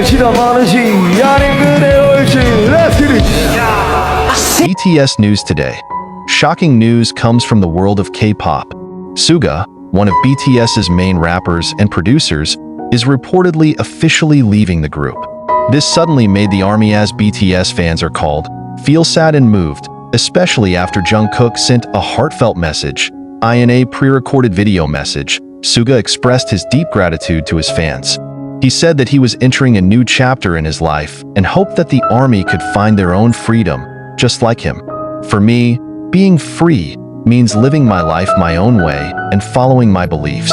날씨가 많으시 아닌 그대 올지 Let's get it. BTS news today. Shocking news comes from the world of K-pop. Suga, one of BTS's main rappers and producers, is reportedly officially leaving the group. This suddenly made the ARMY, as BTS fans are called, feel sad and moved, especially after Jungkook sent a heartfelt message. In a pre-recorded video message, Suga expressed his deep gratitude to his fans. He said that he was entering a new chapter in his life and hoped that the ARMY could find their own freedom, just like him. For me, being free means living my life my own way and following my beliefs.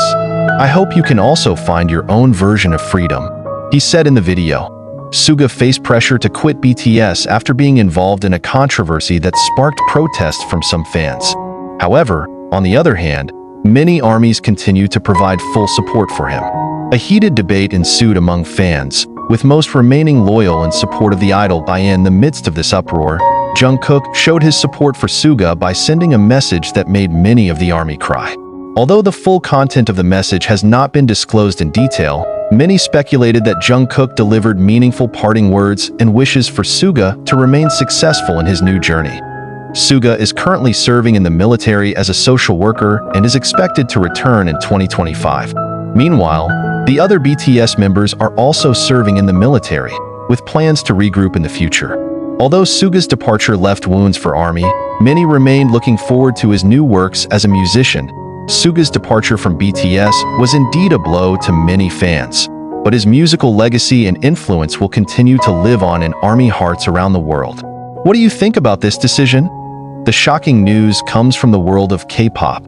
I hope you can also find your own version of freedom, he said in the video. Suga faced pressure to quit BTS after being involved in a controversy that sparked protests from some fans. However, on the other hand, many ARMYs continue to provide full support for him. A heated debate ensued among fans, with most remaining loyal in support of the idol. In the midst of this uproar, Jungkook showed his support for Suga by sending a message that made many of the ARMY cry. Although the full content of the message has not been disclosed in detail, many speculated that Jungkook delivered meaningful parting words and wishes for Suga to remain successful in his new journey. Suga is currently serving in the military as a social worker and is expected to return in 2025. Meanwhile, the other BTS members are also serving in the military, with plans to regroup in the future. Although Suga's departure left wounds for ARMY, many remained looking forward to his new works as a musician. Suga's departure from BTS was indeed a blow to many fans, but his musical legacy and influence will continue to live on in ARMY hearts around the world. What do you think about this decision? The shocking news comes from the world of K-pop.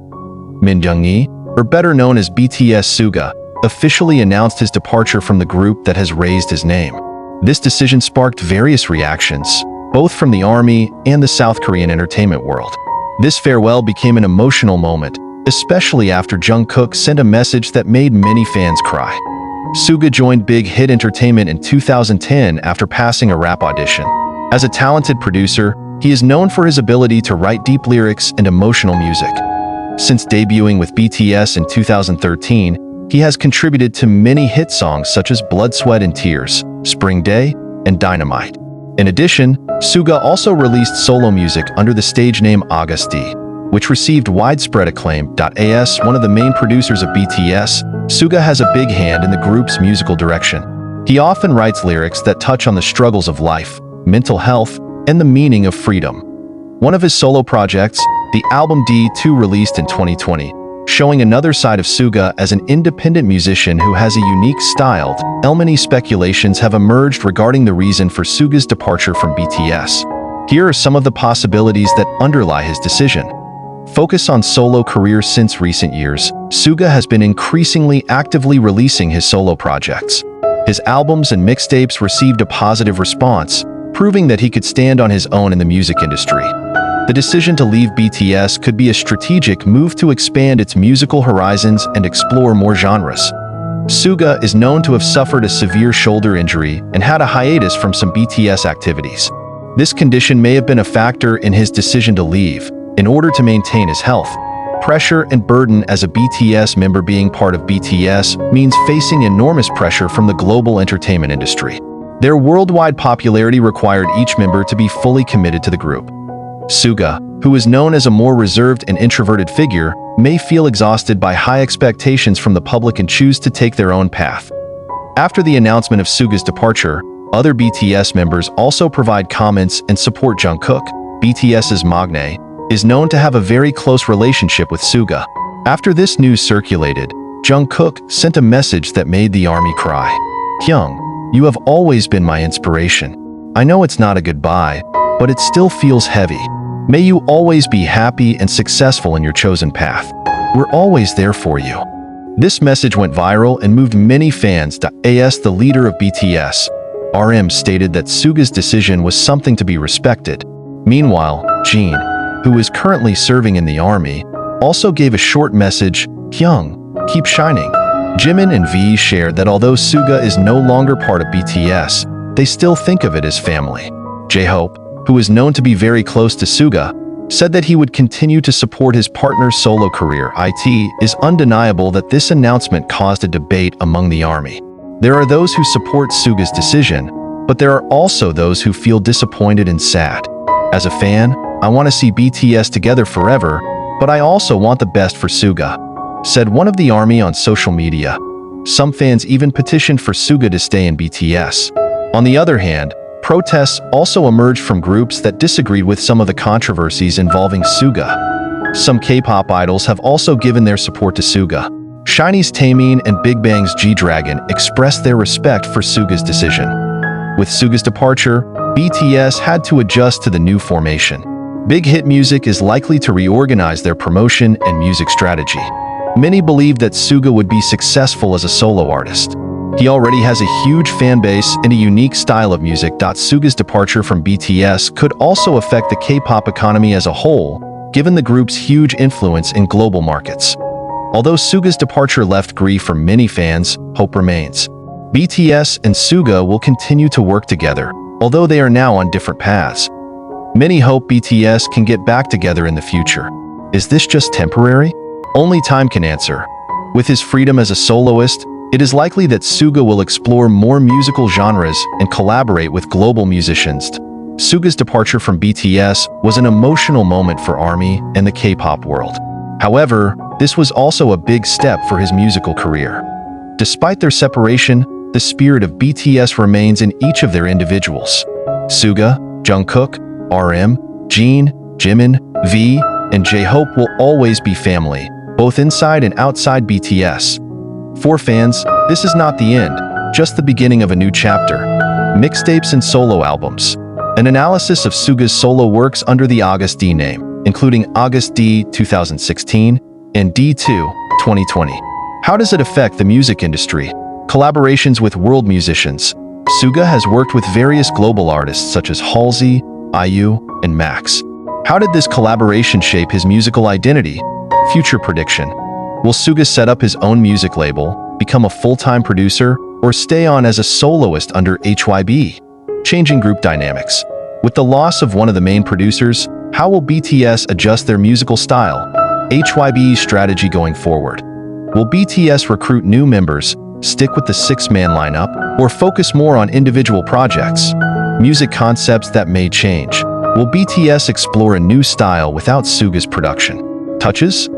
Min Young-hee, or better known as BTS Suga, officially announced his departure from the group that has raised his name. This decision sparked various reactions, both from the ARMY and the South Korean entertainment world. This farewell became an emotional moment, especially after Jungkook sent a message that made many fans cry. Suga joined Big Hit Entertainment in 2010 after passing a rap audition. As a talented producer, he is known for his ability to write deep lyrics and emotional music. Since debuting with BTS in 2013, he has contributed to many hit songs such as Blood, Sweat and Tears, Spring Day, and Dynamite. In addition, Suga also released solo music under the stage name Augusti, which received widespread acclaim. As one of the main producers of BTS, Suga has a big hand in the group's musical direction. He often writes lyrics that touch on the struggles of life, mental health, and the meaning of freedom. One of his solo projects, the album D2, released in 2020, showing another side of Suga as an independent musician who has a unique style. Many speculations have emerged regarding the reason for Suga's departure from BTS. Here are some of the possibilities that underlie his decision. Focus on solo career. Since recent years, Suga has been increasingly actively releasing his solo projects. His albums and mixtapes received a positive response, proving that he could stand on his own in the music industry. The decision to leave BTS could be a strategic move to expand its musical horizons and explore more genres. Suga is known to have suffered a severe shoulder injury and had a hiatus from some BTS activities. This condition may have been a factor in his decision to leave. In order to maintain his health, pressure and burden as a BTS member. Being part of BTS means facing enormous pressure from the global entertainment industry. Their worldwide popularity required each member to be fully committed to the group. Suga, who is known as a more reserved and introverted figure, may feel exhausted by high expectations from the public and choose to take their own path. After the announcement of Suga's departure, other BTS members also provide comments and support. Jungkook, BTS's magnate, is known to have a very close relationship with Suga. After this news circulated, Jungkook sent a message that made the ARMY cry. "Hyung, you have always been my inspiration. I know it's not a goodbye, but it still feels heavy. May you always be happy and successful in your chosen path. We're always there for you." This message went viral and moved many fans. As the leader of BTS, RM stated that Suga's decision was something to be respected. Meanwhile, Jin, who is currently serving in the ARMY, also gave a short message, "Hyung, keep shining." Jimin and V shared that although Suga is no longer part of BTS, they still think of it as family. J-Hope, who is known to be very close to Suga, said that he would continue to support his partner's solo career. It is undeniable that this announcement caused a debate among the ARMY. There are those who support Suga's decision, but there are also those who feel disappointed and sad. As a fan, I want to see BTS together forever, but I also want the best for Suga, said one of the ARMY on social media. Some fans even petitioned for Suga to stay in BTS. On the other hand, protests also emerged from groups that disagreed with some of the controversies involving Suga. Some K-pop idols have also given their support to Suga. SHINee's Taemin and Big Bang's G-Dragon expressed their respect for Suga's decision. With Suga's departure, BTS had to adjust to the new formation. Big Hit Music is likely to reorganize their promotion and music strategy. Many believe that Suga would be successful as a solo artist. He already has a huge fan base and a unique style of music. Suga's departure from BTS could also affect the K-pop economy as a whole, given the group's huge influence in global markets. Although Suga's departure left grief for many fans, hope remains. BTS and Suga will continue to work together, although they are now on different paths. Many hope BTS can get back together in the future. Is this just temporary? Only time can answer. With his freedom as a soloist, it is likely that Suga will explore more musical genres and collaborate with global musicians. Suga's departure from BTS was an emotional moment for ARMY and the K-pop world. However, this was also a big step for his musical career. Despite their separation, the spirit of BTS remains in each of their individuals. Suga, Jungkook, RM, Jin, Jimin, V, and J-Hope will always be family, both inside and outside BTS. For fans, this is not the end, just the beginning of a new chapter. Mixtapes and solo albums. An analysis of Suga's solo works under the August D name, including August D 2016 and D2 2020. How does it affect the music industry? Collaborations with world musicians. Suga has worked with various global artists such as Halsey, IU, and Max. How did this collaboration shape his musical identity? Future prediction. Will Suga set up his own music label, become a full-time producer, or stay on as a soloist under HYB? Changing group dynamics. With the loss of one of the main producers, how will BTS adjust their musical style? HYB's strategy going forward. Will BTS recruit new members, stick with the six-man lineup, or focus more on individual projects? Music concepts that may change. Will BTS explore a new style without Suga's production? Touches?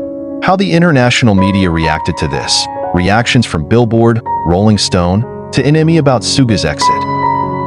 How the international media reacted to this. Reactions from Billboard, Rolling Stone, to NME about Suga's exit.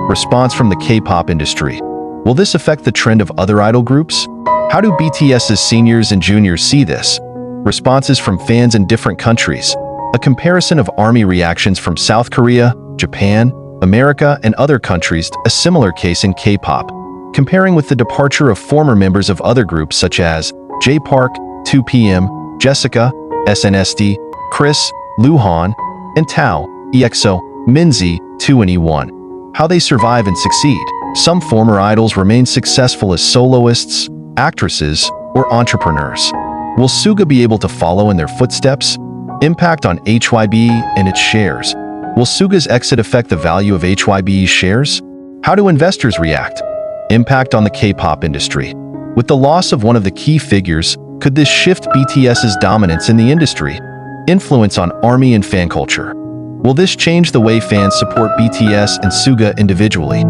Response from the K-pop industry. Will this affect the trend of other idol groups? How do BTS's seniors and juniors see this? Responses from fans in different countries. A comparison of ARMY reactions from South Korea, Japan, America, and other countries, a similar case in K-pop, comparing with the departure of former members of other groups such as J Park, 2PM, Jessica, SNSD, Chris, Luhan, and Tao, EXO, Minzy, 2 and E1. How they survive and succeed. Some former idols remain successful as soloists, actresses, or entrepreneurs. Will Suga be able to follow in their footsteps? Impact on HYB and its shares. Will Suga's exit affect the value of HYB's shares? How do investors react? Impact on the K-pop industry. With the loss of one of the key figures, could this shift BTS's dominance in the industry? Influence on ARMY and fan culture. Will this change the way fans support BTS and Suga individually?